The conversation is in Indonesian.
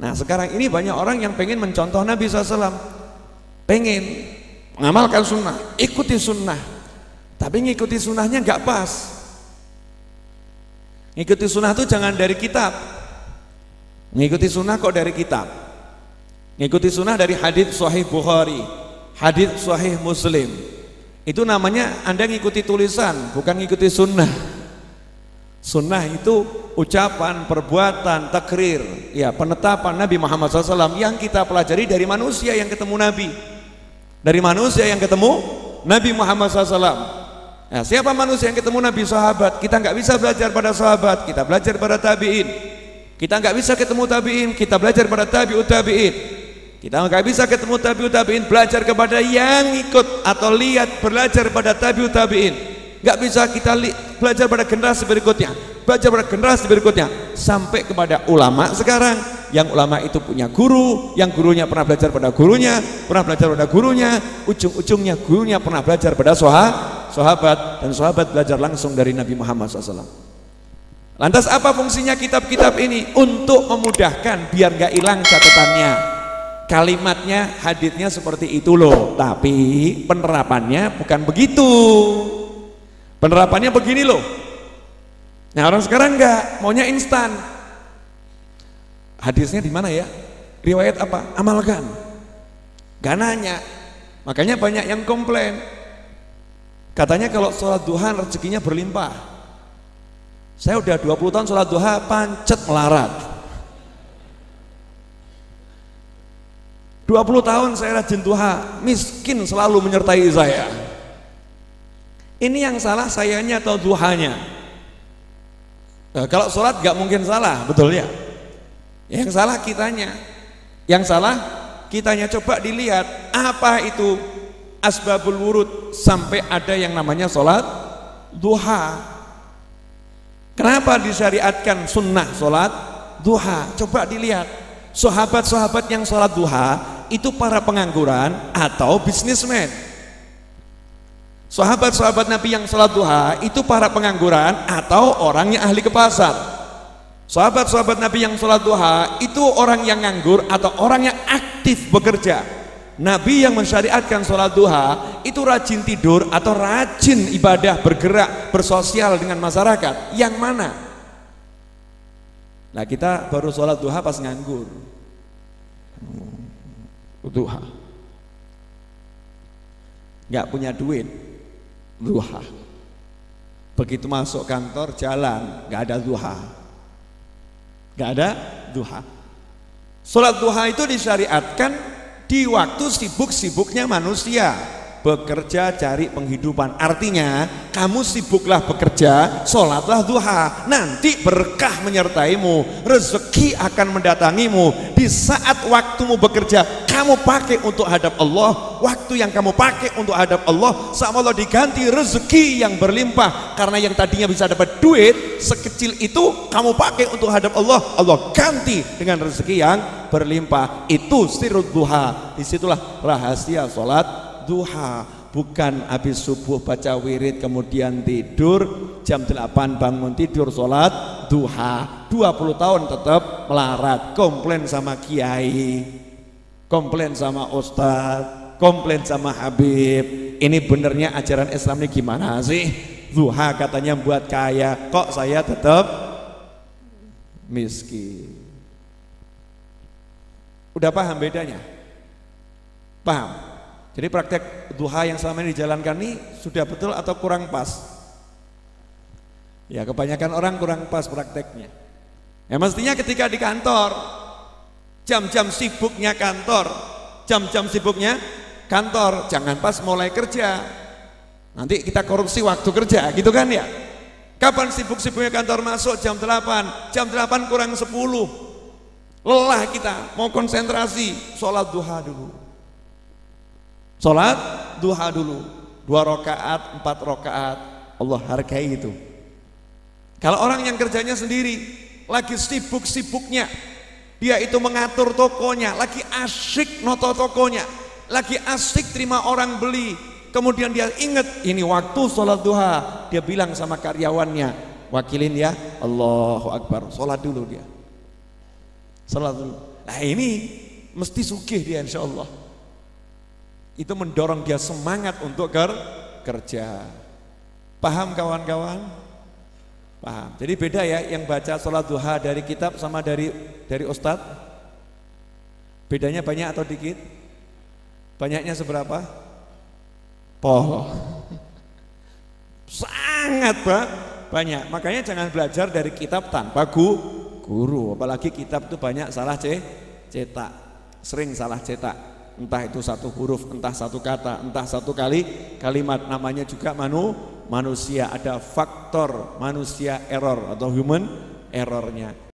Nah sekarang ini banyak orang yang pengen mencontoh Nabi SAW, pengen mengamalkan sunnah, ikuti sunnah, tapi ngikuti sunnahnya nggak pas. Ngikuti sunnah itu jangan dari kitab, ngikuti sunnah kok dari kitab. Ngikuti sunnah dari hadits Sahih Bukhari, hadits Sahih Muslim. Itu namanya Anda ngikuti tulisan, bukan ngikuti sunnah. Sunnah itu ucapan, perbuatan, takrir, ya penetapan Nabi Muhammad SAW yang kita pelajari dari manusia yang ketemu Nabi, dari manusia yang ketemu Nabi Muhammad SAW. Nah, siapa manusia yang ketemu Nabi? Sahabat. Kita nggak bisa belajar pada sahabat, kita belajar pada tabiin. Kita nggak bisa ketemu tabiin, kita belajar pada tabiut tabiin. Kita nggak bisa ketemu tabiut tabiin, belajar kepada yang ikut atau lihat belajar pada tabiut tabiin. Nggak bisa kita belajar pada generasi berikutnya, belajar pada generasi berikutnya, sampai kepada ulama sekarang, yang ulama itu punya guru, yang gurunya pernah belajar pada gurunya, pernah belajar pada gurunya, ujung-ujungnya gurunya pernah belajar pada sahabat, dan sahabat belajar langsung dari Nabi Muhammad SAW. Lantas apa fungsinya kitab-kitab ini? Untuk memudahkan biar nggak hilang catatannya, kalimatnya, haditsnya seperti itu loh, tapi penerapannya bukan begitu. Penerapannya begini loh. Nah orang sekarang enggak, maunya instan. Hadisnya di mana ya? Riwayat apa? Amalkan. Gak nanya. Makanya banyak yang komplain. Katanya kalau sholat duha rezekinya berlimpah. Saya udah 20 tahun sholat duha pancet melarat. 20 tahun saya rajin duha, miskin selalu menyertai saya. Ini yang salah sayanya atau duhanya? Nah, kalau sholat gak mungkin salah, betul ya? Yang salah kitanya. Yang salah kitanya. Coba dilihat apa itu asbabul wurud sampai ada yang namanya sholat duha. Kenapa disyariatkan sunnah sholat duha? Coba dilihat sahabat-sahabat yang sholat duha itu para pengangguran atau bisnismen. Sahabat-sahabat Nabi yang sholat duha itu para pengangguran atau orang yang ahli ke pasar. Sahabat-sahabat Nabi yang sholat duha itu orang yang nganggur atau orang yang aktif bekerja. Nabi yang mensyariatkan sholat duha itu rajin tidur atau rajin ibadah, bergerak, bersosial dengan masyarakat. Yang mana? Nah kita baru sholat duha pas nganggur. Duha nggak punya duit, duha. Begitu masuk kantor jalan nggak ada duha, nggak ada duha. Sholat duha itu disyariatkan di waktu sibuk-sibuknya manusia bekerja cari penghidupan. Artinya kamu sibuklah bekerja, sholatlah duha, nanti berkah menyertaimu, rezeki akan mendatangimu. Di saat waktumu bekerja kamu pakai untuk hadap Allah, waktu yang kamu pakai untuk hadap Allah sama Allah diganti rezeki yang berlimpah. Karena yang tadinya bisa dapat duit sekecil itu kamu pakai untuk hadap Allah, Allah ganti dengan rezeki yang berlimpah. Itu sirrud duha. Disitulah rahasia sholat duha. Bukan habis subuh baca wirid kemudian tidur, jam 8 bangun tidur sholat duha, 20 tahun tetap melarat, komplain sama kiai, komplain sama ustadz, komplain sama habib. Ini benernya ajaran Islam ini gimana sih? Duha katanya buat kaya, kok saya tetap miskin. Udah paham bedanya? Paham? Jadi praktek duha yang selama ini dijalankan ini sudah betul atau kurang pas? Ya kebanyakan orang kurang pas prakteknya. Ya mestinya ketika di kantor, jam-jam sibuknya kantor, jam-jam sibuknya kantor, jangan pas mulai kerja. Nanti kita korupsi waktu kerja, gitu kan ya? Kapan sibuk-sibuknya kantor masuk jam 8, jam 8 kurang 10. Lelah kita, mau konsentrasi, sholat duha dulu. Sholat duha dulu, 2 rakaat, 4 rakaat, Allah hargai itu. Kalau orang yang kerjanya sendiri, lagi sibuk-sibuknya, dia itu mengatur tokonya, lagi asyik noto tokonya, lagi asyik terima orang beli, kemudian dia ingat ini waktu sholat duha, dia bilang sama karyawannya, wakilin ya, Allahu Akbar, sholat dulu dia, sholat dulu. Nah ini mesti sugih dia insya Allah. Itu mendorong dia semangat untuk kerja. Paham kawan-kawan? Paham. Jadi beda ya yang baca sholat duha dari kitab sama dari ustadz. Bedanya banyak atau dikit? Banyaknya seberapa? Pol. Sangat banyak. Makanya jangan belajar dari kitab tanpa guru. Apalagi kitab itu banyak salah cetak. Sering salah cetak. Entah itu satu huruf, entah satu kata, entah satu kalimat. Namanya juga manusia. Ada faktor manusia error atau human errornya.